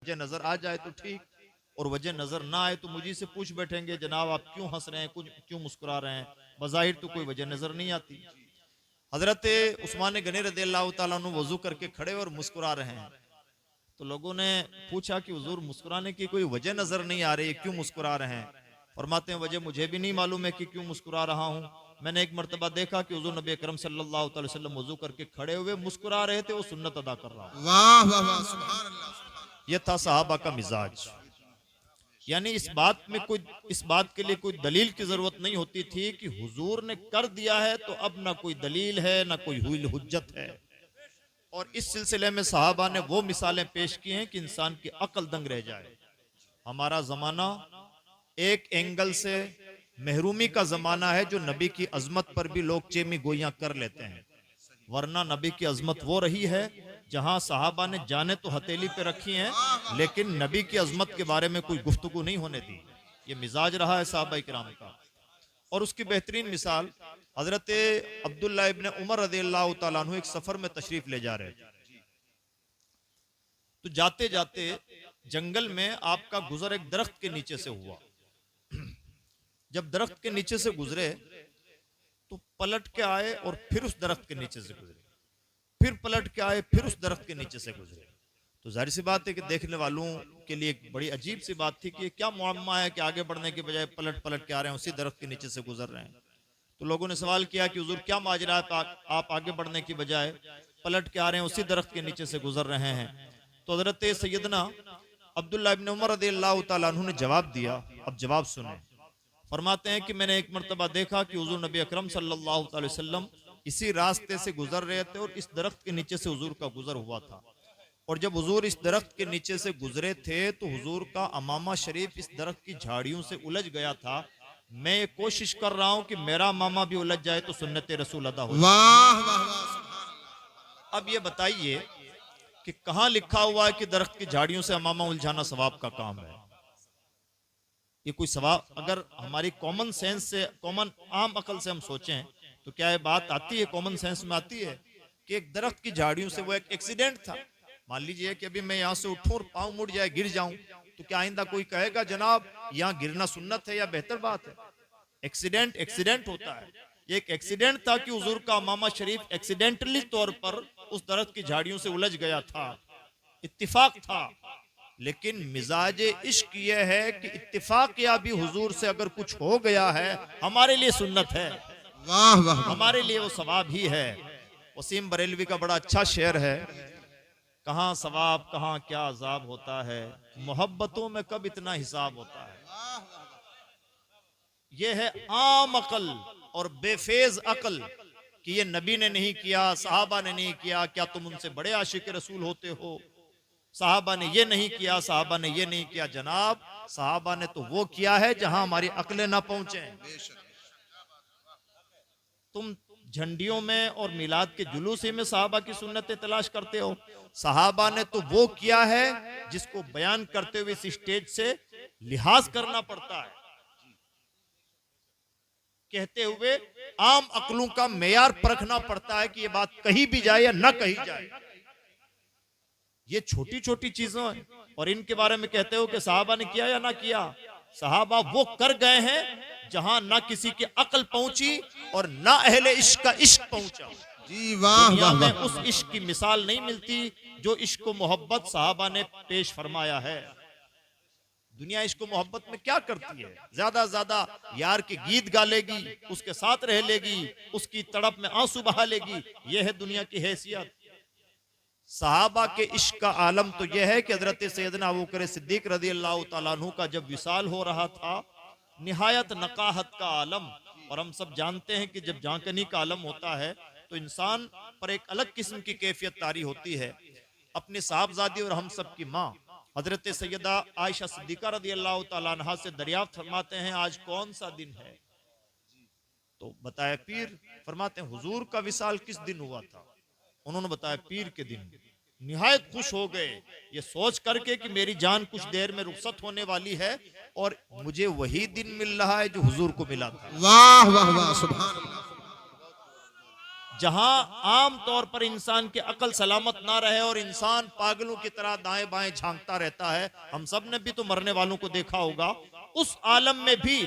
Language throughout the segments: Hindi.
वजह नजर आ जाए तो ठीक, और वजह नजर ना आए तो मुझे से पूछ बैठेंगे जनाब आप क्यों हंस रहे हैं, कुछ क्यों मुस्कुरा रहे हैं, बज़ाहिर तो कोई वजह नजर नहीं आती। हजरत उस्मान गनी रज़ियल्लाहु ताला अन्हु वजू करके खड़े और मुस्कुरा रहे हैं, तो लोगों ने पूछा कि हुजूर मुस्कुराने की कोई वजह नजर नहीं आ रही, क्यों मुस्कुरा रहे हैं? फरमाते हैं वजह मुझे भी नहीं मालूम है कि क्यों मुस्कुरा रहा हूँ। मैंने एक मर्तबा देखा कि हुजूर नबी अकरम सल्लल्लाहु अलैहि वसल्लम वजू करके खड़े हुए मुस्कुरा रहे थे, वो सुन्नत अदा कर रहा हूँ। वाह वाह वाह, सुभान अल्लाह सुभान यह था सहाबा का मिजाज। यानी इस बात के लिए कोई दलील की जरूरत नहीं होती थी कि हुजूर ने कर दिया है तो अब ना कोई दलील है ना कोई हुई हुज्जत है। और इस सिलसिले में सहाबा ने वो मिसालें पेश की हैं कि इंसान की अकल दंग रह जाए। हमारा जमाना एक एंगल से महरूमी का जमाना है, जो नबी की अजमत पर भी लोग चेमी गोइयां कर लेते हैं, वरना नबी की अजमत वो रही है जहां सहाबा ने जाने तो हथेली पे रखी हैं, लेकिन नबी की अजमत के बारे में कोई गुफ्तगू नहीं होने दी। ये मिजाज रहा है सहाबा इकराम का। और उसकी बेहतरीन मिसाल हजरत अब्दुल्ला इब्न उमर रज़ियल्लाहु ताला अन्हु एक सफर में तशरीफ ले जा रहे थे, तो जाते जाते जंगल में आपका गुजर एक दरख्त के नीचे से हुआ। जब दरख्त के नीचे से गुजरे तो पलट के आए और फिर उस दरख्त के नीचे से गुजरे, फिर पलट के आए, फिर उस दरख्त के नीचे से गुजरे। तो जाहिर सी बात है कि देखने वालों के लिए एक बड़ी अजीब सी बात थी कि ये क्या मुअम्मा है कि आगे बढ़ने के बजाय पलट पलट के आ रहे हैं, उसी दरख्त के नीचे से गुजर रहे हैं। तो लोगों ने सवाल किया कि हुजूर क्या माजरा है, आप आगे बढ़ने की बजाय पलट के आ रहे हैं, उसी दरख्त के नीचे से गुजर रहे हैं। तो हजरत सैयदना अब्दुल्ला इब्न उमर रज़ियल्लाहु ताला अन्हु ने जवाब दिया। अब जवाब सुने। फरमाते हैं कि मैंने एक मर्तबा देखा कि हुजूर नबी अकरम सल्लल्लाहु अलैहि वसल्लम इसी रास्ते से गुजर रहे थे और इस दरख्त के नीचे से हुजूर का गुजर हुआ था। और जब हुजूर इस दरख्त के नीचे से गुजरे थे तो हुजूर का अमामा शरीफ इस दरख्त की झाड़ियों से उलझ गया था। मैं ये कोशिश कर रहा हूं कि मेरा अमामा भी उलझ जाए तो सुन्नत रसूल अदा हो जाए। वाह वाह वाह, सुभान अल्लाह। अब ये बताइए कि कहां लिखा हुआ है कि दरख्त की झाड़ियों से अमामा उलझाना सवाब का काम है? ये कोई सवाब, अगर हमारी कॉमन सेंस से, कॉमन आम अकल से हम सोचें तो क्या ये बात आती है, कॉमन सेंस में आती है कि एक दरख्त की झाड़ियों से, वो एक एक्सीडेंट था, मान लीजिए कि अभी मैं यहाँ से उठूं और पाँव मुड़ जाए, गिर जाऊं, तो क्या आइंदा कोई कहेगा जनाब यहाँ गिरना सुन्नत है या बेहतर बात है? एक्सीडेंट एक्सीडेंट होता है। ये एक एक्सीडेंट था कि हुजूर का अमामा शरीफ एक्सीडेंटली तौर पर उस दरख्त की झाड़ियों से उलझ गया था, इत्तिफाक था। लेकिन मिजाज इश्क ये है कि इत्तिफाक या भी हुजूर से अगर कुछ हो गया है हमारे लिए सुन्नत है, वाह वाह वाह, हमारे लिए वो सवाब ही है। वसीम बरेलवी का बड़ा अच्छा शेर है, कहाँ सवाब कहाँ क्या अजाब होता है, मोहब्बतों में कब इतना हिसाब होता है। ये है आम अकल और बेफेज अकल कि ये नबी ने नहीं किया, सहाबा ने नहीं किया, क्या तुम उनसे बड़े आशिक रसूल होते हो? साहबा ने ये नहीं किया, साहबा ने ये नहीं किया। जनाब साहबा ने तो वो किया है जहां हमारी अकलें ना पहुंचे। तुम झंडियों में और मिलाद के जुलूस में साहबा की सुन्नतें तलाश करते हो। साहबा ने तो वो किया है जिसको बयान करते हुए इस स्टेज से लिहाज करना पड़ता है, कहते हुए आम अकलों का मेयार परखना पड़ता है कि ये बात कही भी जाए या ना कही जाए। ये छोटी छोटी चीजें हैं और इनके बारे में कहते हो कि साहबा ने किया या ना किया। साहबा वो कर गए हैं जहां ना किसी की अकल पहुंची और ना अहले इश्क का इश्क पहुंचा। जी वाह दुनिया वाह में वाह, उस इश्क की मिसाल नहीं मिलती जो इश्क को मोहब्बत साहबा ने पेश फरमाया है। दुनिया इश्क मोहब्बत में क्या करती है? ज्यादा ज्यादा यार के गीत गा लेगी, उसके साथ रह लेगी, उसकी तड़प में आंसू बहा लेगी। यह है दुनिया की हैसियत। सहाबा के इश्क का आलम तो यह है कि हजरत सैयदना अबू बकर सिद्दीक रज़ियल्लाहु ताला अन्हु का जब विसाल हो रहा था, निहायत नकाहत का आलम। और हम सब जानते हैं कि जब जांकनी का आलम होता है तो इंसान पर एक अलग किस्म की कैफियत तारी होती है। अपने साहबजादी और हम सब की माँ हजरत सैयदा आयशा सिद्दीका रज़ियल्लाहु ताला अन्हा से दरियाफ्त फरमाते हैं आज कौन सा दिन है? तो बताया पीर। फरमाते हैं हुजूर का विसाल किस दिन हुआ था? उन्होंने बताया पीर के दिन। निहायत खुश हो गए ये सोच करके कि मेरी जान कुछ देर में रुखसत होने वाली है और मुझे वही दिन मिल रहा है जो हुजूर को मिला था। वाह वाह वाह, सुभान अल्लाह। जहां आम तौर पर इंसान की अकल सलामत ना रहे और इंसान पागलों की तरह दाएं बाएं झांकता रहता है। हम सब ने भी तो मरने वालों को देखा होगा। उस आलम में भी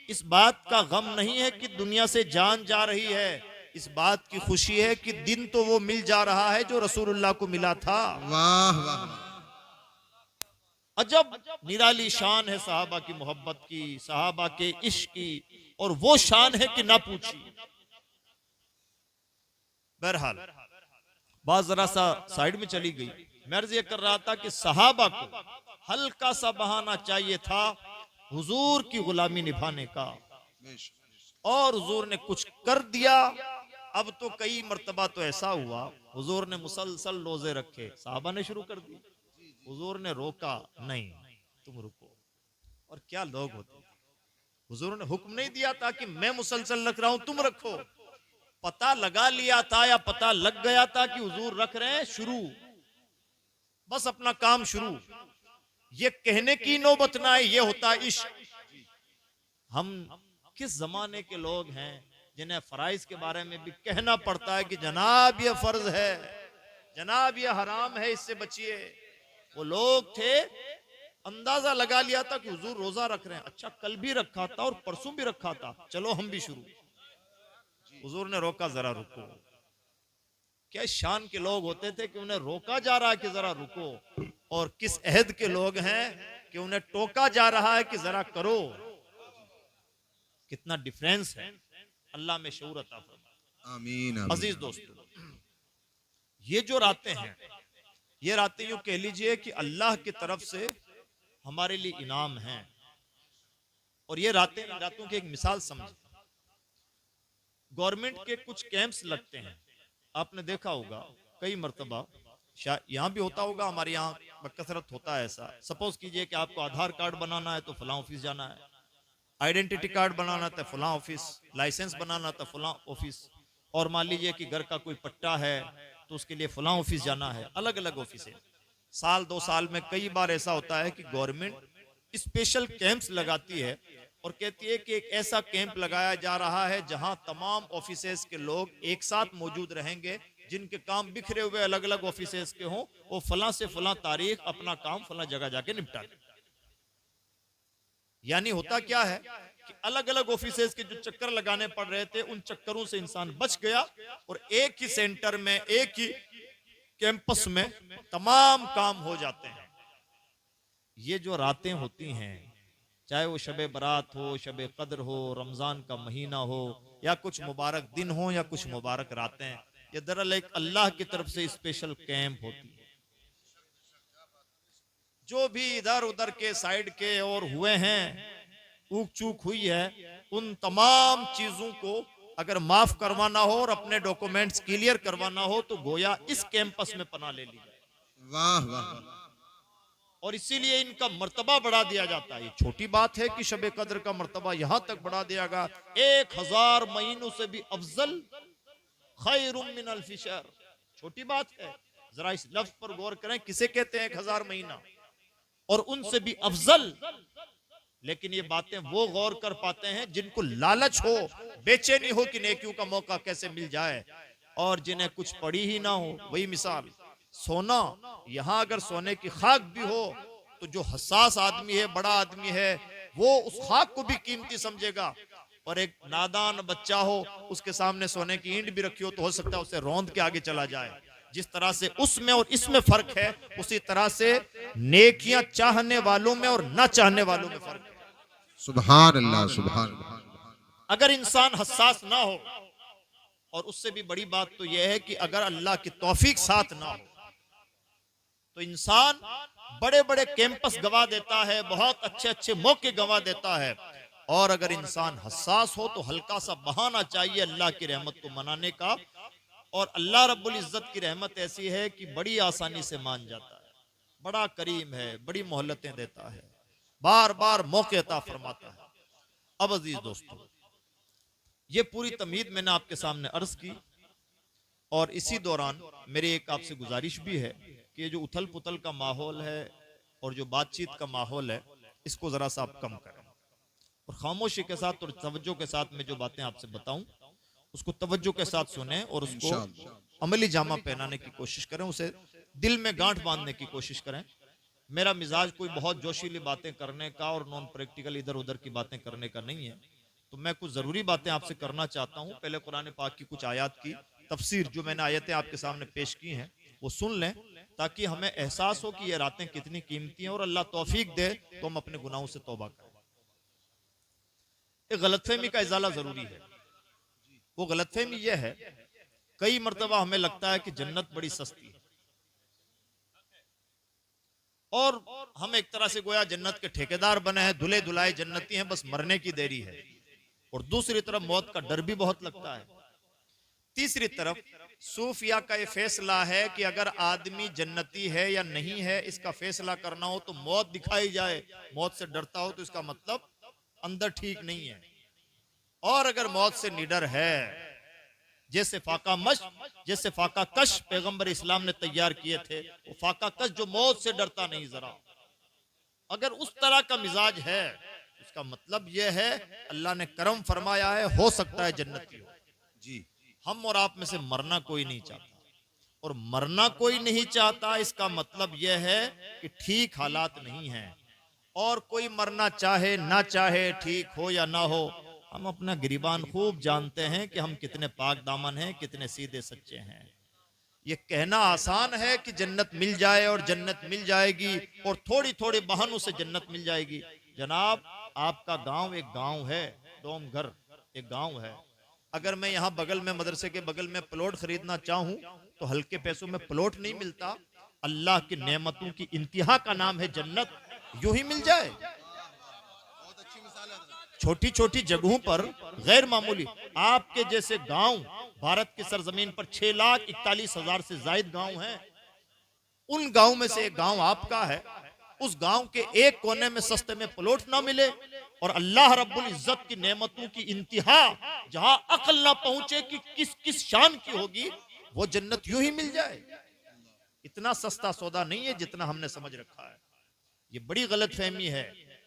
इस बात का गम नहीं है कि दुनिया से जान जा रही है। इस बात की खुशी है कि दिन तो वो मिल जा रहा है जो रसूलुल्लाह को मिला था। वाह वाह अजब निराली शान है सहाबा की मोहब्बत की, सहाबा के इश्क की, और वो शान है कि ना पूछिए। बहरहाल बात जरा सा साइड में चली गई। मैं अर्ज ये कर रहा था कि सहाबा को हल्का सा बहाना चाहिए था हुजूर की गुलामी निभाने का, और हुजूर ने कुछ कर दिया। अब तो कई मर्तबा तो ऐसा हुआ हुजूर ने मुसलसल रोजे रखे, सहाबा ने शुरू कर दी, हुजूर ने रोका नहीं, तुम रुको। और क्या लोग होते हैं, हुजूर ने हुक्म नहीं दिया था कि मैं मुसलसल रख रहा हूं तुम रखो। पता लगा लिया था या पता लग गया था कि हुजूर रख रहे हैं, शुरू, बस अपना काम शुरू। ये कहने की नौबत ना है, ये होता इश्क। हम किस जमाने के लोग हैं जिन्हें फराइज के बारे में भी कहना पड़ता है कि जनाब ये फर्ज है, जनाब ये हराम है, इससे बचिए। वो लोग थे अंदाजा लगा लिया था कि हुजूर रोजा रख रहे हैं, अच्छा कल भी रखा था और परसों भी रखा था, चलो हम भी शुरू। हुजूर ने रोका, जरा रुको। क्या शान के लोग होते थे कि उन्हें रोका जा रहा है कि जरा रुको, और किस अहद के लोग हैं कि उन्हें टोका जा रहा है कि जरा करो। कितना डिफरेंस है। अल्लाह में शऊर अता फरमाए। आमीन अजीज दोस्तों, ये जो रातें हैं, ये रातें यूं कह लीजिए कि अल्लाह की तरफ से हमारे लिए इनाम हैं। और ये रातें, रातों की एक मिसाल समझे। गवर्नमेंट के कुछ कैंप्स लगते हैं, आपने देखा होगा कई मर्तबा, शायद यहाँ भी होता होगा, हमारे यहाँ बकसरत होता है ऐसा। सपोज कीजिए कि आपको आधार कार्ड बनाना है तो फलां ऑफिस जाना है, आइडेंटिटी कार्ड बनाना था फलां ऑफिस, लाइसेंस बनाना था फलां ऑफिस, और मान लीजिए कि घर का कोई पट्टा है तो उसके लिए फलां ऑफिस जाना है। अलग अलग ऑफिस है। साल 2 साल में कई बार ऐसा होता है कि गवर्नमेंट स्पेशल कैंप्स लगाती है और कहती है कि एक ऐसा कैंप लगाया जा रहा है जहां तमाम ऑफिसेस के लोग एक साथ मौजूद रहेंगे, जिनके काम बिखरे हुए अलग अलग ऑफिसेस के हों, वो फलां से फलां तारीख अपना काम फलां जगह जाके निपटा दें। यानी होता क्या है कि अलग अलग ऑफिसेस के जो चक्कर लगाने पड़ रहे थे, उन चक्करों से इंसान बच गया और एक ही सेंटर में, एक ही कैंपस में तमाम काम हो जाते हैं। ये जो रातें होती हैं, चाहे वो शबे बरात हो, शबे कद्र हो, रमजान का महीना हो, या कुछ मुबारक दिन हो या कुछ मुबारक रातें, ये दरअसल एक अल्लाह की तरफ से स्पेशल कैंप होती है। जो भी इधर उधर के साइड के और हुए हैं, ऊक चूक हुई है, उन तमाम चीजों को अगर माफ करवाना हो और अपने डॉक्यूमेंट्स क्लियर करवाना हो तो गोया इस कैंपस में पनाह ले ली जाए। वाह वाह और इसीलिए इनका मर्तबा बढ़ा दिया जाता है। ये छोटी बात है कि शबे कद्र का मर्तबा यहां तक बढ़ा दिया गया, 1000 महीनों से भी अफजल, खैरुम मिन अल्फि शहर। छोटी बात है, जरा इस लफ्ज पर गौर करें, किसे कहते हैं 1000 महीना, और उनसे भी अफजल। लेकिन ये बातें वो गौर कर पाते हैं जिनको लालच हो, बेचैनी हो कि नेकियों का मौका कैसे मिल जाए, और जिन्हें कुछ पड़ी ही ना हो। वही मिसाल, सोना, यहां अगर सोने की खाक भी हो तो जो हसास आदमी है, बड़ा आदमी है, वो उस खाक को भी कीमती समझेगा। और एक नादान बच्चा हो, उसके सामने सोने की ईंट भी रखी हो तो हो सकता है उसे रौंद के आगे चला जाए। जिस तरह से उसमें और इसमें फर्क है, उसी तरह से नेकियां चाहने वालों में और ना चाहने वालों में फर्क है। सुभान अल्लाह सुभान अल्लाह। अगर इंसान हसास ना हो, और उससे भी बड़ी बात तो यह है कि अगर अल्लाह की तौफीक साथ ना हो तो इंसान बड़े बड़े कैंपस गवा देता है, बहुत अच्छे अच्छे मौके गवा देता है। और अगर इंसान हसास हो तो हल्का सा बहाना चाहिए अल्लाह की रहमत को मनाने का। और अल्लाह रब्बुल इज्जत की रहमत ऐसी है कि बड़ी आसानी से मान जाता है, बड़ा करीम है, बड़ी मोहलतें देता है, बार बार मौके अता फरमाता है। अब अजीज दोस्तों, ये पूरी तमहीद मैंने आपके सामने अर्ज की, और इसी दौरान मेरी एक आपसे गुजारिश भी है कि ये जो उथल पुथल का माहौल है और जो बातचीत का माहौल है, इसको जरा सा आप कम करें, और खामोशी के साथ और तवज्जो के साथ मैं जो बातें आपसे बताऊं उसको तवज्जो के साथ सुने और उसको इंशाअल्लाह। अमली जामा पहनाने की कोशिश करें, उसे दिल में गांठ बांधने की कोशिश करें। मेरा मिजाज कोई बहुत जोशीली बातें करने का और नॉन प्रैक्टिकल इधर उधर की बातें करने का नहीं है, तो मैं कुछ ज़रूरी बातें आपसे करना चाहता हूँ। पहले कुरान पाक की कुछ आयत की तफसीर, जो मैंने आयतें आपके सामने पेश की हैं, वो सुन लें, ताकि हमें एहसास हो कि ये रातें कितनी कीमती हैं, और अल्लाह तौफीक दे तो हम अपने गुनाहों से तौबा करें। एक गलतफहमी का इजाला ज़रूरी है। वो गलतफहमी यह है, कई मरतबा हमें लगता है कि जन्नत बड़ी सस्ती है, और हम एक तरह से गोया जन्नत के ठेकेदार बने हैं, दुल्हे दुल्हाए जन्नती हैं, बस मरने की देरी है। और दूसरी तरफ मौत का डर भी बहुत लगता है। तीसरी तरफ सूफिया का ये फैसला है कि अगर आदमी जन्नती है या नहीं है, इसका फैसला करना हो तो मौत दिखाई जाए। मौत से डरता हो तो इसका मतलब अंदर ठीक नहीं है। और अगर मौत से निडर है, जैसे फाका कश पैगंबर इस्लाम ने तैयार किए थे, वो फाका कश जो मौत से डरता नहीं जरा, अगर उस तरह का मिजाज है, उसका मतलब यह है अल्लाह ने करम फरमाया है, हो सकता है जन्नती हो। जी। हम और आप में से मरना कोई नहीं चाहता, और मरना कोई नहीं चाहता इसका मतलब यह है कि ठीक हालात नहीं हैं। और कोई मरना चाहे ना चाहे, ठीक हो या ना हो, हम अपना गिरीबान खूब जानते हैं कि हम कितने पाक दामन हैं, कितने सीधे सच्चे हैं। ये कहना आसान है कि जन्नत मिल जाए और जन्नत मिल जाएगी और थोड़ी थोड़ी बहानों से जन्नत मिल जाएगी। जनाब, आपका गांव एक गांव है, डोम घर एक गांव है। अगर मैं यहाँ बगल में, मदरसे के बगल में प्लॉट खरीदना चाहूं तो हल्के पैसों में प्लॉट नहीं मिलता। अल्लाह की नेमतों की इंतहा का नाम है जन्नत, यूं ही मिल जाए। छोटी छोटी जगहों पर गैर मामूली, आपके जैसे गांव भारत की सरजमीन पर 6,41,000 से जायद गांव हैं। उन गांव में से एक गांव आपका है। उस गांव के एक कोने में सस्ते में प्लॉट ना मिले, और अल्लाह रब्बुल इज्जत की नेमतों की इंतहा जहां अकल ना पहुंचे कि किस किस शान की होगी, वो जन्नत यूं ही मिल जाए। इतना सस्ता सौदा नहीं है जितना हमने समझ रखा है। ये बड़ी गलत फहमी है।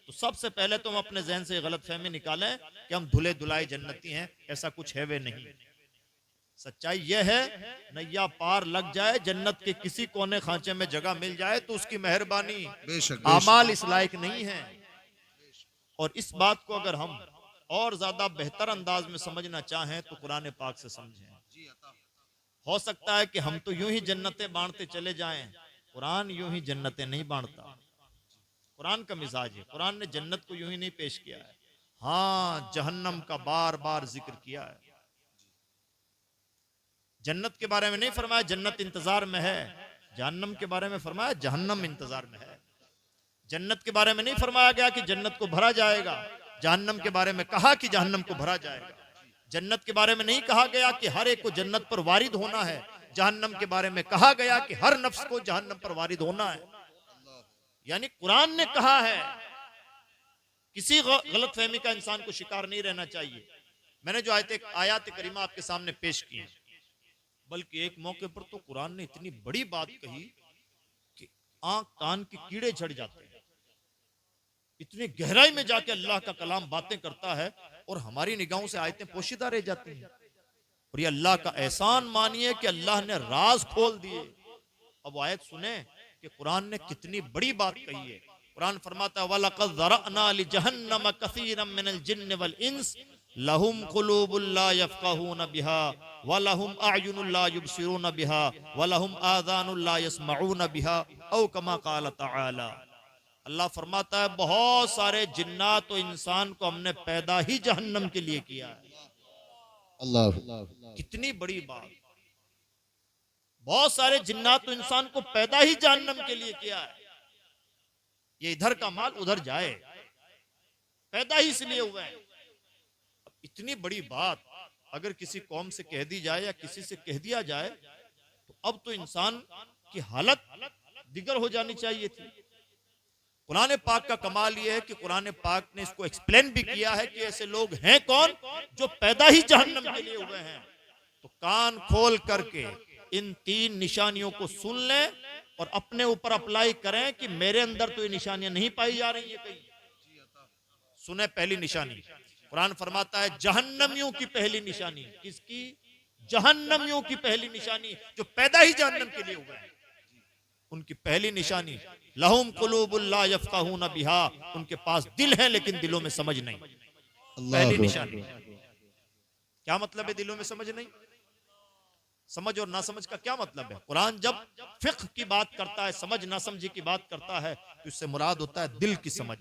तो सबसे पहले तो हम अपने जहन से गलत फहमी निकालें कि हम धुले धुलाए जन्नती हैं, ऐसा कुछ है वे नहीं। सच्चाई यह है, नैया पार लग जाए, जन्नत के किसी कोने खांचे में जगह मिल जाए तो उसकी मेहरबानी, बेशक आमाल इस लायक नहीं है। और इस बात को अगर हम और ज्यादा बेहतर अंदाज में समझना चाहें तो कुरान पाक से समझें। हो सकता है कि हम तो यूं ही जन्नतें बांटते चले जाएं, कुरान यूं ही जन्नतें नहीं बांटता। कुरान का मिजाज है, कुरान ने जन्नत को यूं ही नहीं पेश किया है। हाँ, जहन्नम का बार बार जिक्र किया है। जन्नत के बारे में नहीं फरमाया जन्नत इंतजार में है, जहन्नम के बारे में फरमाया जहन्नम इंतजार में है। जन्नत के बारे में नहीं फरमाया गया कि जन्नत को भरा जाएगा, जहन्नम के बारे में कहा कि जहन्नम को भरा जाएगा। जन्नत के बारे में नहीं कहा गया कि हर एक को जन्नत पर वारिद होना है, जहन्नम के बारे में कहा गया कि हर नफ्स को जहन्नम पर वारिद होना है। यानी कुरान ने कहा है, किसी गलत फहमी का इंसान को शिकार नहीं रहना चाहिए। मैंने जो आयत करीमा आपके सामने पेश की है, बल्कि एक मौके पर तो कुरान ने इतनी बड़ी बात कही कि आंख कान के कीड़े झड़ जाते हैं। इतनी गहराई में जाके अल्लाह का कलाम बातें करता है और हमारी निगाहों से आयतें पोशीदा रह जाती हैं। और ये अल्लाह का एहसान मानिए कि अल्लाह ने राज खोल दिए। अब आयत सुने कि कुरान ने कितनी बड़ी बात कही है। कुरान फरमाता है, वलक़द ज़रअना लिजहन्नम कसीरम मिनल जिन्न वल इंस लहुम कुलूबुल ला यफ़क़हून बिहा व लहुम अअयुनुल ला युबसिरून बिहा व लहुम आज़ानुल ला यस्मऊन बिहा औ कमा क़ाल तआला। अल्लाह फरमाता है, बहुत सारे जिन्नात और इंसान को हमने पैदा ही जहन्नम के लिए किया है। अल्लाह। कितनी बड़ी बात। बहुत सारे जिन्नात और इंसान को पैदा ही जहन्नम के लिए किया है। ये इधर का माल उधर जाए, पैदा ही इसलिए हुए हैं। इतनी बड़ी बात अगर किसी कौम से कह दी जाए या किसी से कह दिया जाए तो अब तो इंसान की हालत दिगर हो जानी चाहिए थी। कुरान पाक का कमाल यह है कि कुरान पाक ने इसको एक्सप्लेन भी किया है कि ऐसे लोग हैं कौन जो पैदा ही जहन्नम के लिए हुए हैं। तो कान खोल करके इन 3 निशानियों को सुन लें और अपने ऊपर अप्लाई करें कि मेरे अंदर तो ये निशानियां नहीं पाई जा रही है कहीं। सुने पहली निशानी, कुरान फरमाता है जहन्नमियों की पहली निशानी, किसकी? जहन्नमियों की पहली निशानी, जो पैदा ही जहन्नम के लिए हुए हैं, उनकी पहली निशानी लहुम कुलूबुल ला यफ्क़हूना बिहा, उनके पास दिल है लेकिन दिलों में समझ नहीं। पहली निशानी। क्या मतलब है दिलों में समझ नहीं? समझ और ना समझ का क्या मतलब है? कुरान जब फिक्र की बात करता है, समझ ना समझी की बात करता है, तो इससे मुराद होता है दिल की समझ,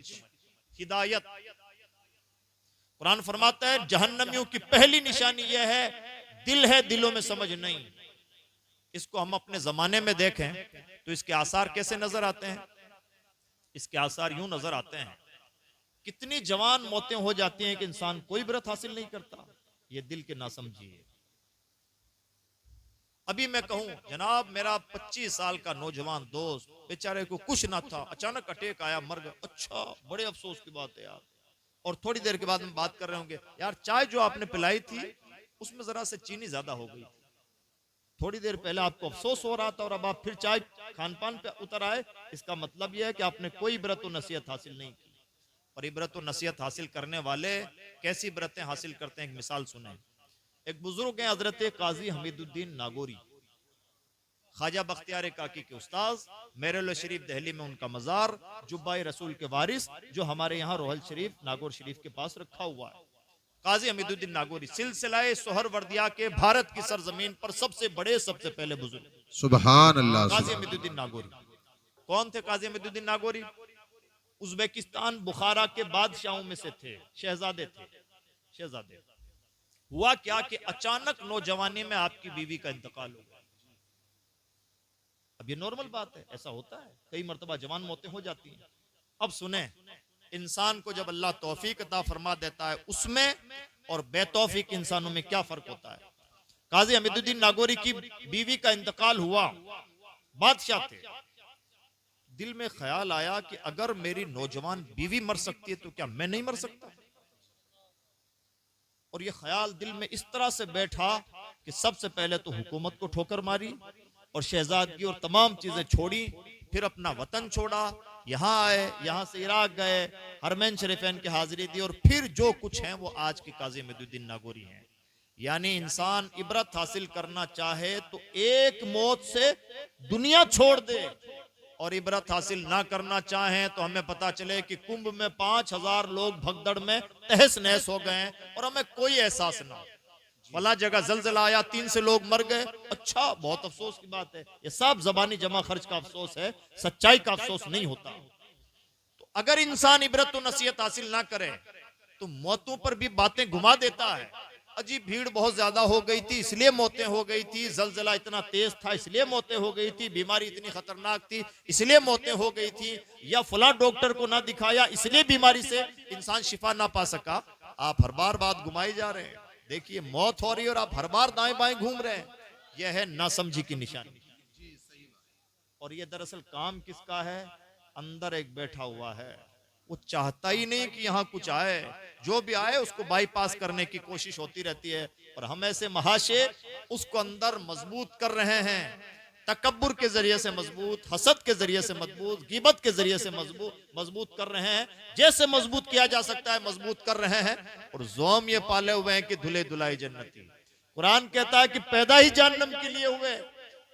हिदायत। कुरान फरमाता है जहन्नमियों की पहली निशानी यह है दिल है, दिलों में समझ नहीं। इसको हम अपने जमाने में देखें तो इसके आसार कैसे नजर आते हैं? इसके आसार यूं नजर आते हैं, कितनी जवान मौतें हो जाती हैं कि इंसान कोई इबरत हासिल नहीं करता। ये दिल के ना समझिए। अभी मैं कहूं जनाब मेरा 25 साल का नौजवान दोस्त, बेचारे को कुछ ना था, अचानक अटैक आया, मर गया। अच्छा, बड़े अफसोस की बात है यार। और थोड़ी देर के बाद में बात कर रहे होंगे, यार चाय जो आपने पिलाई थी उसमें जरा से चीनी ज्यादा हो गई थी। थोड़ी देर पहले आपको अफसोस हो रहा था और अब आप फिर चाय खान पान पे उतर आए। इसका मतलब यह है कि आपने कोई इबरत व नसीहत हासिल नहीं की। और इबरत व नसीहत हासिल करने वाले कैसी इबरतें हासिल करते हैं, एक मिसाल सुने। एक बुजुर्ग हैं हजरत काजी हमीदुद्दीन नागौरी, ख्वाजा बख्तियार काकी के उस्ताद, मेरल शरीफ दिल्ली में उनका मजार, जुब्बा रसूल के वारिस, जो हमारे यहाँ रोहल शरीफ नागौर शरीफ के पास रखा हुआ है। काजी हमीदुद्दीन नागौरी सिलसिलाए सोहरवर्दिया के भारत की सरजमीन पर सबसे बड़े, सबसे पहले बुजुर्ग, सुभान अल्लाह। काजी हमीदुद्दीन नागौरी। कौन थे काजी हमीदुद्दीन नागौरी? उज्बेकिस्तान बुखारा के बादशाहों में से थे, शहजादे थे, शहजादे। हुआ क्या कि अचानक नौजवानी में आपकी बीवी का इंतकाल हो गया। अब ये नॉर्मल बात है, ऐसा होता है, कई मर्तबा जवान मौतें हो जाती हैं। अब सुने, इंसान को जब अल्लाह तौफीक अता फरमा देता है उसमें और बेतौफीक इंसानों में क्या फर्क होता है। काजी हमीदुद्दीन नागौरी की बीवी का इंतकाल हुआ, बादशाह थे। दिल में ख्याल आया कि अगर मेरी नौजवान बीवी मर सकती है तो क्या मैं नहीं मर सकता? और ये ख्याल दिल में इस तरह से बैठा कि सबसे पहले तो हुकूमत को ठोकर मारी और शहजादगी और तमाम चीजें छोड़ी, फिर अपना वतन छोड़ा, यहाँ आए, यहाँ से इराक गए, हरमैन शरीफैन की हाजिरी दी और फिर जो कुछ है वो आज की काजी हमीदुद्दीन नागौरी हैं। यानी इंसान इबरत हासिल करना चाहे तो एक मौत से दुनिया छोड़ दे, और इबरत हासिल ना करना चाहें तो हमें पता चले कि कुंभ में 5000 लोग भगदड़ में तहस नहस हो गए और हमें कोई एहसास ना हो। फला जगह जलजला आया, 3 से लोग मर गए। अच्छा, बहुत अफसोस की बात है। ये सब जबानी जमा खर्च का अफसोस है, सच्चाई का अफसोस नहीं होता। तो अगर इंसान इबरत व नसीहत हासिल ना करे तो मौतों पर भी बातें घुमा देता है। अजी भीड़ बहुत ज्यादा हो गई थी इसलिए मौतें हो गई थी, जलजला इतना तेज था इसलिए मौतें हो गई थी, बीमारी इतनी खतरनाक थी इसलिए मौतें हो गई थी, या फला डॉक्टर को ना दिखाया इसलिए बीमारी से इंसान शिफा ना पा सका। आप हर बार बात घुमाई जा रहे हैं। देखिए मौत हो रही है और आप हर बार दाएं बाएं घूम रहे हैं। यह है नासमझी की निशानी। और यह दरअसल काम किसका है? अंदर एक बैठा हुआ है, वो चाहता ही नहीं कि यहाँ कुछ आए, जो भी आए उसको बाईपास करने की कोशिश होती रहती है। और हम ऐसे महाशे उसको अंदर मजबूत कर रहे हैं, तकब्बुर के जरिए से मजबूत, हसद के जरिए से मजबूत, गिबत के जरिए से मजबूत कर रहे हैं। जैसे मजबूत किया जा सकता है मजबूत कर रहे हैं। और जोम ये पाले हुए हैं कि धुले धुलाई जन्नती। कुरान कहता है कि पैदा ही जहन्नम के लिए हुए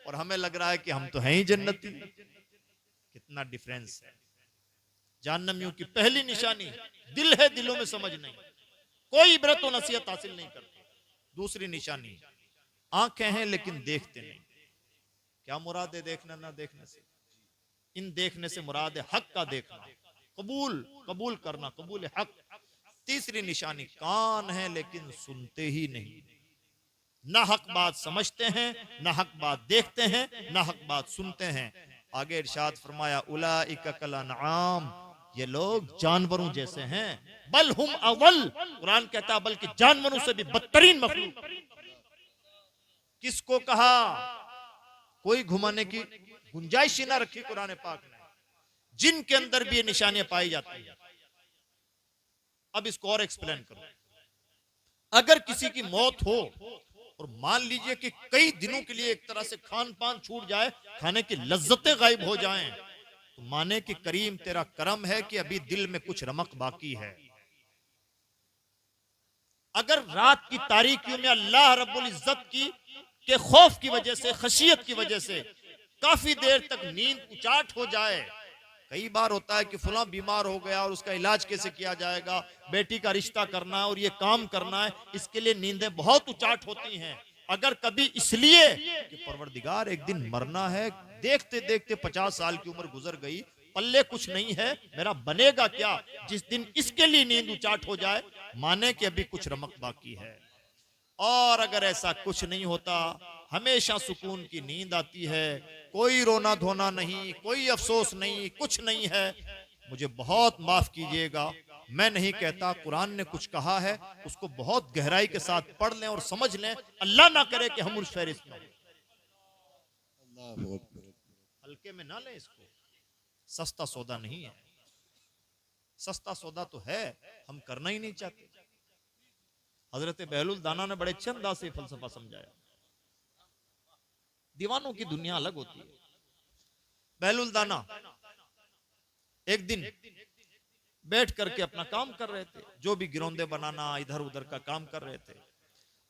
और हमें लग रहा है कि हम तो हैं ही जन्नती। कितना डिफरेंस है। जहन्नमियों की पहली निशानी दिल है, दिलों में समझ नहीं, कोई इबरत व नसीहत हासिल नहीं करते। दूसरी निशानी आंखें हैं लेकिन देखते नहीं। क्या मुराद है देखना ना देखने से? इन देखने से मुराद है हक का देखना, कबूल करना, कबूल हक। तीसरी निशानी कान है लेकिन सुनते ही नहीं, ना हक बात समझते हैं, ना हक बात देखते हैं, ना हक बात सुनते हैं। आगे इरशाद फरमाया उलाइका कल अनआम, ये लोग जानवरों जैसे हैं, बल हुम अवल, कुरान कहता है बल्कि जानवरों से भी बदतरीन मखलूक। किसको कहा? कोई घुमाने की गुंजाइश ही ना रखी कुरान पाक ने, जिनके अंदर भी ये निशानियां पाई जाती है। अब इसको और एक्सप्लेन करो। अगर किसी की मौत हो और मान लीजिए कि कई दिनों के लिए एक तरह से खान पान छूट जाए, खाने की लज्जतें गायब हो जाएं, तो माने कि करीम तेरा करम है कि अभी दिल में कुछ रमक बाकी है। अगर रात की तारीकियों में अल्लाह रब्बुल इज्जत की के खौफ की वजह से, खशियत की वजह से काफी देर तक नींद उचाट हो जाए। कई बार होता है कि फुला बीमार हो गया और उसका इलाज कैसे किया जाएगा, बेटी का रिश्ता करना है और ये काम करना है, इसके लिए नींदें बहुत उचाट होती हैं। अगर कभी इसलिए कि परवरदिगार एक दिन मरना है, देखते देखते 50 साल की उम्र गुजर गई, पल्ले कुछ नहीं है, मेरा बनेगा क्या, जिस दिन इसके लिए नींद उचाट हो जाए, माने कि अभी कुछ रमक बाकी है। और अगर ऐसा कुछ नहीं होता, हमेशा सुकून की नींद आती है, कोई रोना धोना नहीं, कोई अफसोस नहीं, कुछ नहीं है, मुझे बहुत माफ कीजिएगा, मैं नहीं कहता, कुरान ने कुछ कहा है, उसको बहुत गहराई के साथ पढ़ लें और समझ लें, अल्लाह ना करे कि हम उस फहरिस्त में हल्के में ना लें इसको। सस्ता सौदा नहीं है, सस्ता सौदा तो है, हम करना ही नहीं चाहते। हजरत बहलुल दाना ने बड़े अच्छे अंदाज से फलसफा समझाया। दीवानों की दुनिया अलग होती है। बहलुल दाना एक दिन बैठ करके अपना काम कर रहे थे, जो भी गिरौंदे बनाना इधर उधर का काम कर रहे थे।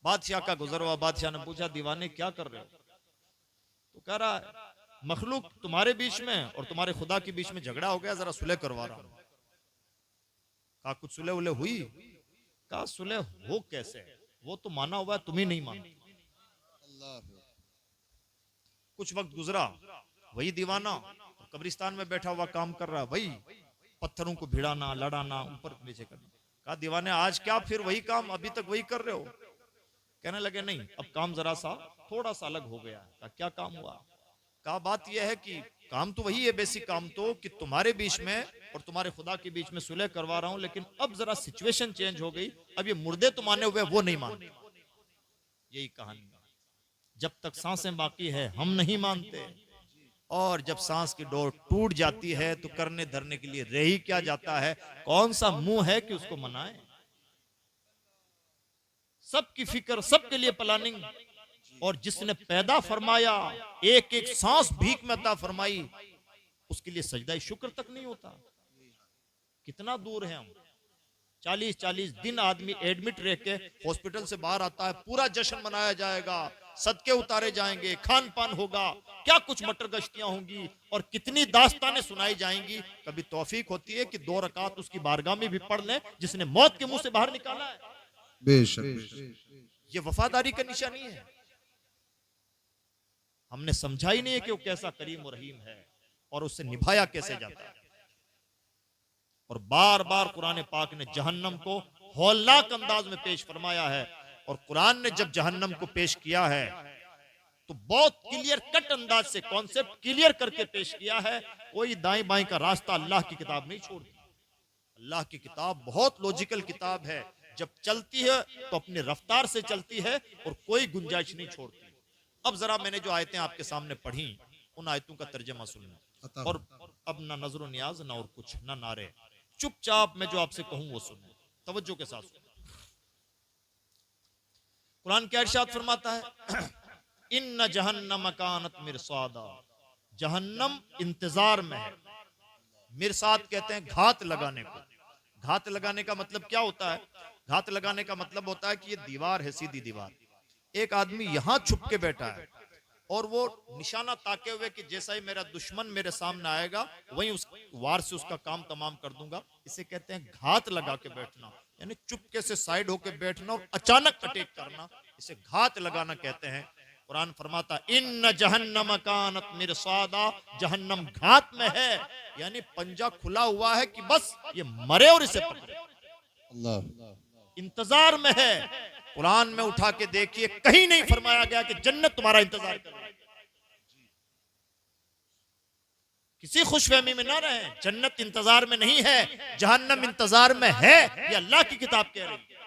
बादशाह का गुजर हुआ, बादशाह ने पूछा, दीवाने क्या कर रहे हो? तो कह रहा है, मखलूक तुम्हारे बीच में और तुम्हारे खुदा के बीच में झगड़ा हो गया, जरा सुलह करवा रहा हूं। कहा कुछ सुलह उलह हुई? कहा सुलह हो कैसे, वो तो माना हुआ है, तुम ही नहीं मानते। कुछ वक्त गुजरा, वही दीवाना कब्रिस्तान में बैठा हुआ काम कर रहा, वही पत्थरों को भिड़ाना, लड़ाना, ऊपर नीचे करना। कहा दीवाने आज क्या फिर वही काम, अभी तक वही कर रहे हो? कहने लगे नहीं, अब काम जरा सा थोड़ा सा अलग हो गया। कहा क्या काम हुआ? कहा बात यह है कि काम तो वही है, बेसिक काम तो, कि तुम्हारे बीच में और तुम्हारे खुदा के बीच में सुलह करवा रहा हूं, लेकिन अब जरा सिचुएशन चेंज हो गई, अब ये मुर्दे तो माने हुए वो नहीं मानते। यही कहानी, जब तक सांसें बाकी है हम नहीं मानते, और जब सांस की डोर टूट जाती है तो करने धरने के लिए रह ही क्या जाता है, कौन सा मुंह है कि उसको मनाए। सबकी फिक्र, सबके लिए प्लानिंग, और जिसने पैदा फरमाया, एक एक सांस भीख में अता फरमाई, उसके लिए सजदा शुक्र तक नहीं होता। कितना दूर है हम। 40-40 दिन आदमी एडमिट रह के हॉस्पिटल से बाहर आता है, पूरा जश्न मनाया जाएगा, सदके उतारे जाएंगे, खान पान होगा, क्या कुछ मटर गश्तियां होंगी और कितनी दास्तानें सुनाई जाएंगी। कभी तौफीक होती है कि 2 रकात उसकी बारगाह में भी पढ़ लें, जिसने मौत के मुंह से बाहर निकाला है। बेशक ये वफादारी का निशानी है। हमने समझा ही नहीं है कि वो कैसा करीम और रहीम है और उससे निभाया कैसे जाता है। और बार बार कुरान पाक ने जहन्नम को हौलनाक अंदाज में पेश फरमाया है, और कुरान ने जब जहन्नम को पेश किया है तो बहुत क्लियर कट अंदाज से कॉन्सेप्ट क्लियर करके पेश किया है। कोई दाएं बाएं का रास्ता अल्लाह की किताब नहीं छोड़ती। अल्लाह की किताब बहुत लॉजिकल किताब है, जब चलती है तो अपनी रफ्तार से चलती है और कोई गुंजाइश नहीं छोड़ती। अब जरा मैंने जो आयतें आपके सामने पढ़ी, उन आयतों का तर्जमा सुनना, और अब ना नजर नियाज ना और कुछ, ना नारे, चुपचाप मैं जो आपसे कहूं वो सुनो, तवज्जो के साथ सुनो। कुरान क्या इरशाद फरमाता है, इन्न जहन्नम कानत मिरसादा, जहन्नम इंतजार में है। मिरसाद कहते हैं घात लगाने को। घात लगाने का मतलब क्या होता है? घात लगाने का मतलब होता है कि ये दीवार है, सीधी दीवार, एक आदमी यहां छुप के बैठा है और वो निशाना ताके हुए कि जैसा ही मेरा दुश्मन मेरे सामने आएगा वहीं उस वार से उसका काम तमाम कर दूंगा। इसे कहते हैं घात लगा के बैठना, यानी चुपके से साइड होके बैठना और अचानक अटैक करना, इसे घात लगाना कहते हैं। कुरान फरमाता इन्न जहन्नम कानत मिरसादा, जहन्नम घात में है, यानी पंजा खुला हुआ है कि बस ये मरे और इसे पकड़े। अल्लाह इंतजार में है। कुरान में उठा के देखिए, कहीं नहीं फरमाया गया कि जन्नत तुम्हारा इंतजार कर रही है। किसी खुशफहमी में ना रहे, जन्नत इंतजार में नहीं है, जहन्नम इंतजार में है, ये अल्लाह की किताब कह रही है।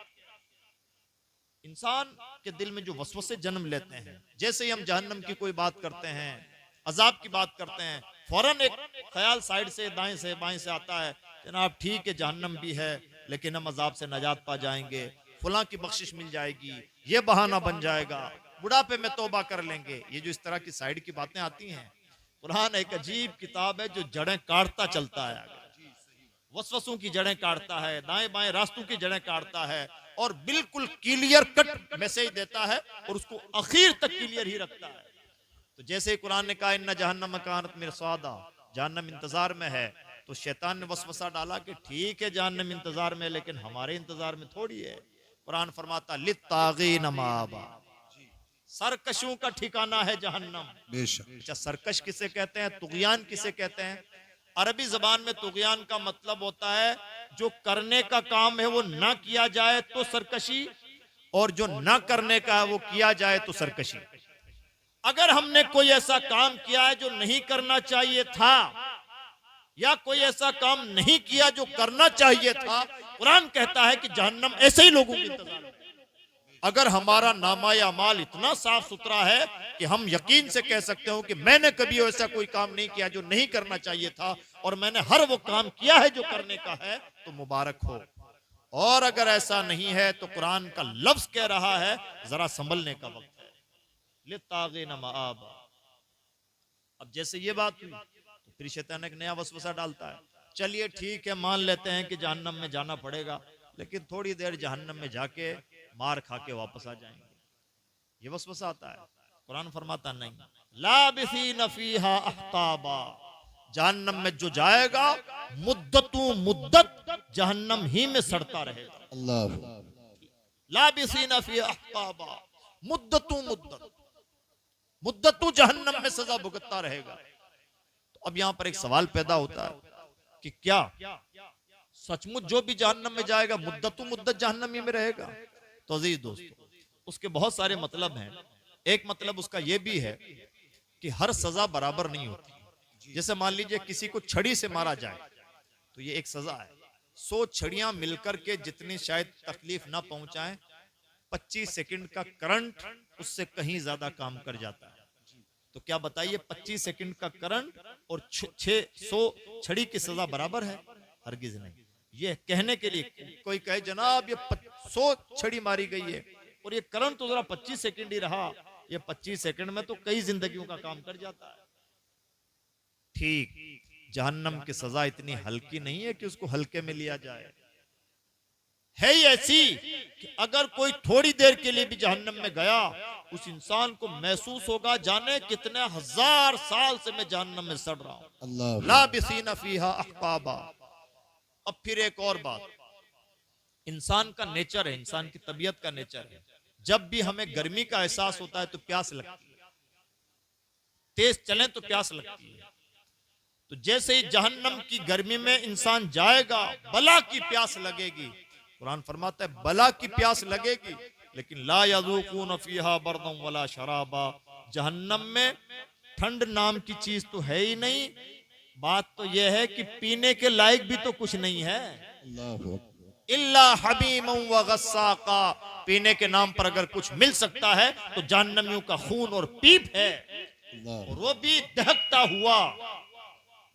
इंसान के दिल में जो वसवसे जन्म लेते हैं, जैसे ही हम जहन्नम की कोई बात करते हैं, अजाब की बात करते हैं, फौरन एक ख्याल साइड से, दाएं से, बाएं से आता है, जनाब ठीक है जहन्नम भी है लेकिन हम अजाब से नजात पा जाएंगे, फुला की बख्शिश मिल जाएगी, ये बहाना बन जाएगा, बुढ़ापे में तौबा कर लेंगे। ये जो इस तरह की साइड की बातें आती हैं, कुरान एक अजीब किताब है जो जड़ें काटता चलता है, वसवसों की जड़ें काटता है, दाएं बाएं रास्तों की जड़ें काटता है, और बिल्कुल क्लियर कट मैसेज देता है और उसको आखिर तक क्लियर ही रखता है। तो जैसे कुरान ने कहा इन्ना जहन्नम कानत मिरसादा, जहन्नम इंतजार में है, तो शैतान ने वसवसा डाला कि ठीक है जहन्नम इंतजार में, लेकिन हमारे इंतजार में थोड़ी है। कुरान फरमाता लित्तागीन माबा, सरकशों का ठिकाना है जहन्नम। बेशक। अच्छा, सरकश किसे कहते हैं, तुगयान किसे कहते हैं? अरबी जबान में तुगयान का मतलब होता है जो करने का काम है वो ना किया जाए तो सरकशी, और जो ना करने का है वो किया जाए तो सरकशी। अगर हमने कोई ऐसा काम किया है जो नहीं करना चाहिए था, या कोई ऐसा काम नहीं किया जो करना चाहिए था, कुरान कहता है कि जहन्नम ऐसे ही लोगों के इंतजार में। अगर हमारा नामा या माल इतना साफ सुथरा है कि हम यकीन से कह सकते हो कि मैंने कभी ऐसा कोई काम नहीं किया जो नहीं करना चाहिए था, और मैंने हर वो काम किया है जो करने का है, तो मुबारक हो। और अगर ऐसा नहीं है तो कुरान का लफ्ज कह रहा है जरा संभलने का वक्त है। लित्तागीन माबा। अब जैसे ये बात हुई तो फिर शैतान एक नया वसवसा डालता है। चलिए ठीक है, मान लेते हैं कि जहन्नम में जाना पड़ेगा, लेकिन थोड़ी देर जहन्नम में जाके मार खा के वापस आ जाएंगे। ये वसवसा आता है। कुरान फरमाता नहीं, लाबिसीन फीहा अहकाबा, जहन्नम में जो जाएगा मुद्दत जहन्नम ही में सड़ता रहेगा। अल्लाह। लाबिसीन फीहा अहकाबा, मुद्दतु जहन्नम में सजा भुगतता रहेगा। तो अब यहां पर एक सवाल पैदा होता है कि क्या सचमुच जो भी जहन्नम में जाएगा मुद्दत जहन्नम ही में रहेगा? तो अजीज दोस्तों, उसके बहुत सारे मतलब हैं। एक मतलब उसका यह भी है कि हर सजा बराबर नहीं होती। जैसे मान लीजिए किसी को छड़ी से मारा जाए तो ये एक सजा है। 100 छड़ियां मिलकर के जितनी शायद तकलीफ ना पहुंचाएं, 25 सेकंड का करंट उससे कहीं ज्यादा काम कर जाता है। तो क्या बताइए 25 सेकंड का करंट और 600 छड़ी की सजा बराबर है? हरगिज नहीं। ये कहने के लिए कोई कहे जनाब ये 100 छड़ी मारी गई है और ये करंट तो जरा 25 सेकंड ही रहा, ये 25 सेकंड में तो कई जिंदगियों का काम कर जाता है। ठीक, जहन्नम की सजा इतनी हल्की नहीं है कि उसको हल्के में लिया जाए। है ही ऐसी कि अगर कोई थोड़ी देर के लिए भी जहन्नम में गया, उस इंसान को महसूस होगा जाने कितने हजार साल से मैं जहन्नम में सड़ रहा हूं। लाबिसीन फीहा अहकाबा। अब फिर एक और बात, इंसान का नेचर है, इंसान की तबीयत का नेचर है, जब भी हमें गर्मी का एहसास होता है तो प्यास लगती है, तेज चलें तो प्यास लगती है। तो जैसे ही जहन्नम की गर्मी में इंसान जाएगा, बला की प्यास लगेगी। कुरान फरमाता है बला की प्यास लगेगी, लेकिन ला यज़ूक़ून फ़ीहा बरदन वला शराबा, जहन्नम में ठंड नाम की चीज तो है ही नहीं। बात तो यह है कि पीने के लायक भी तो कुछ नहीं है। इल्ला हमीमन व गस्साका, पीने के नाम पर अगर कुछ मिल सकता है तो जहन्नमियों का खून और पीप है, और वो भी दहकता हुआ,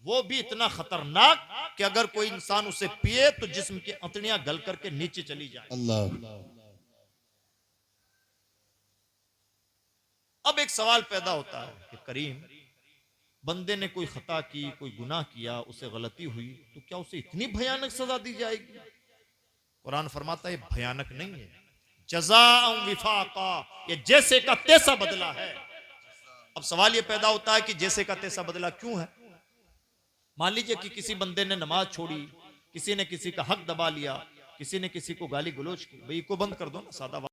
वो भी इतना खतरनाक कि अगर कोई इंसान उसे पिए तो जिस्म की अंतड़ियां गल करके नीचे चली जाए। अब एक सवाल पैदा होता है कि करीम, बंदे ने कोई खता की, कोई गुनाह किया, उसे गलती हुई, तो क्या उसे इतनी भयानक सजा दी जाएगी? कुरान फरमाता है भयानक नहीं है, जज़ाअन विफाका, ये जैसे का तैसा बदला है। अब सवाल ये पैदा होता है कि जैसे का तैसा बदला क्यों है? मान लीजिए कि किसी बंदे ने नमाज छोड़ी, किसी ने किसी का हक दबा लिया, किसी ने किसी को गाली गलौज की, भाई को बंद कर दो ना, सादा